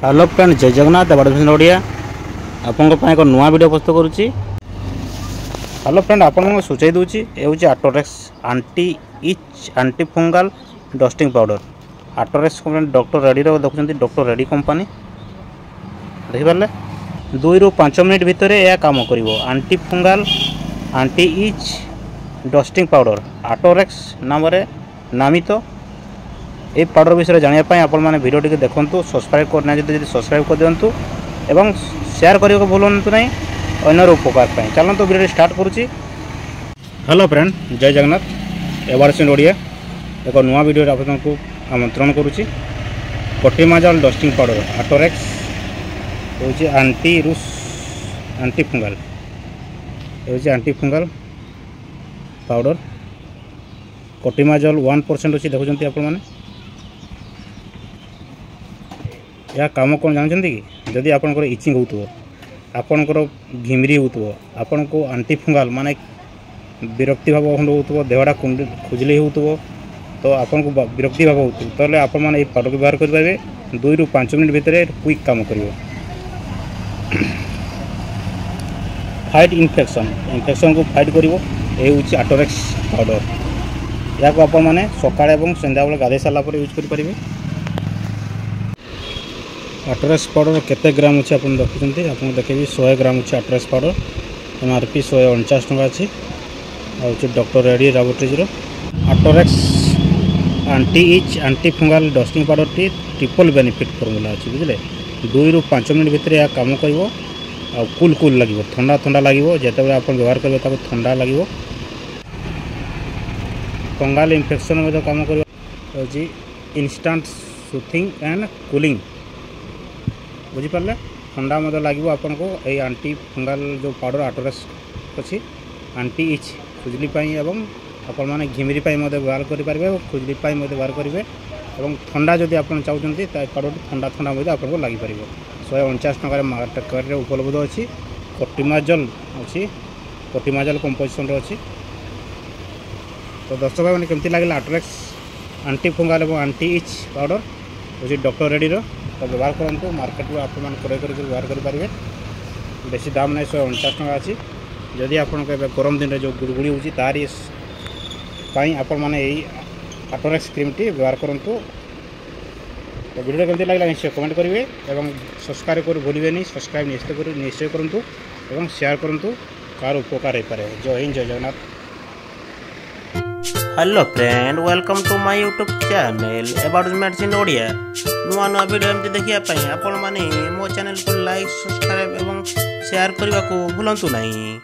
Hello friend, जय Jagannath. Advertisement Odia आपन एक नुआ वीडियो प्रस्तुत करुच्ची। हेलो फ्रेंड, आपन सूचाई दूची ये हूँ Autorex anti itch anti fungal dusting powder. Autorex company doctor Reddy देखुं, डॉक्टर रेडी कंपनी देखिपारे 2 ରୁ 5 मिनिट भितर यह काम कर anti fungal anti itch dusting powder Autorex नाम नामित। ये पाउडर विषय जानापी आपण मैंने वीडियो टी देखूँ, सब्सक्राइब करना जी सब्सक्राइब कर दिंतु एवं शेयर करने को भूलु नहीं अन्यर उपकार पाई। चलते वीडियो स्टार्ट करुच्ची। हेलो फ्रेंड, जय जगन्नाथ। एडवर्टाइजमेंट ओडिया एक नुआ वीडियो आपको आमंत्रण करुच्ची। कटिमाजल डस्टिंग पाउडर आटोरेक्स हूँ आंटी रूस आंटी फंगाल आंटी फंगाल पाउडर। कटिमाजल 1% अच्छी देखुं आपण मैंने। यह कम कौन जानते कि जदि आपंकर इचिंग हो आपणकर घिमरी हो आपन को आंटी फंगाल माने विरक्ति भाव हो देहटा खुजली हो तो आपन को विरक्ति भाव हो तो आपण मैंने पाउडर व्यवहार करेंगे। 2 ରୁ 5 मिनिट भितर क्विक काम कर फाइट इन्फेक्शन को फाइट कर आटोरेक्स पाउडर। या को आपण मैंने सकाळे और संध्या बेले गाधे सारा यूज करेंगे। आटोरेक्स पाउडर केते ग्राम अच्छे आप देखुं, आप देखें 100 ग्राम अच्छे आटोरेक्स पाउडर। MRP 149 टका अच्छी। Doctor Reddy laboratories Autorex anti itch anti fungal dusting powder टी ट्रिपल बेनिफिट फर्मूला अच्छी बुझे। 2 ରୁ 5 मिनिट भितर यह काम कर कूल कूल लगे ठंडा ठंडा लगे जिते आप व्यवहार करेंगे ठंडा लगे। फंगाल इन्फेक्शन में काम कर इंस्टांट सुथिंग एंड कूलिंग बुझीपारे। ठंडा मत लगे आपन को ये आंटी फंगाल जो पाउडर आटोरेक्स अच्छी आंटी इच खुजली एवं आपण मैंने घिमरी व्यवहार करेंगे खुजली व्यवहार करेंगे। ठंडा जदि आप चाहते पाउडर ठंडा ठंडा आपको लगिपर 149 टकर मार्केट में उपलब्ध अच्छी। कटिमाजल अच्छी कटिमाजल कंपोजिशन अच्छी। तो दर्शक भाई मैंने केमती लगे आटोरेक्स आंटी फंगाल और आंटी इच पाउडर हूँ डॉक्टर रेडी तो व्यवहार करूँ। मार्केट में आप व्यवहार करेंगे। बेसी दाम नहीं 149 टका अच्छी। जदि आप गरम दिन में जो गुड़गुड़ी होती तारी आपण मैंने यही आटोरेक्स क्रीम टी व्यवहार करूँ। तो वीडियो केमती लगे निश्चय कमेंट करेंगे और सब्सक्राइब कर भूलिए नहीं। सब्सक्राइब निश्चय करूँ और शेयर करूँ कार उपकार हो पाए। जय हिंद, जय Jagannath. Hello friend, welcome to my YouTube channel advertisement in Odia. नुआ नुआ वीडियो एमती देखिए आपण माने मो चैनल को लाइक सब्सक्राइब और शेयर करने को भूलु नहीं।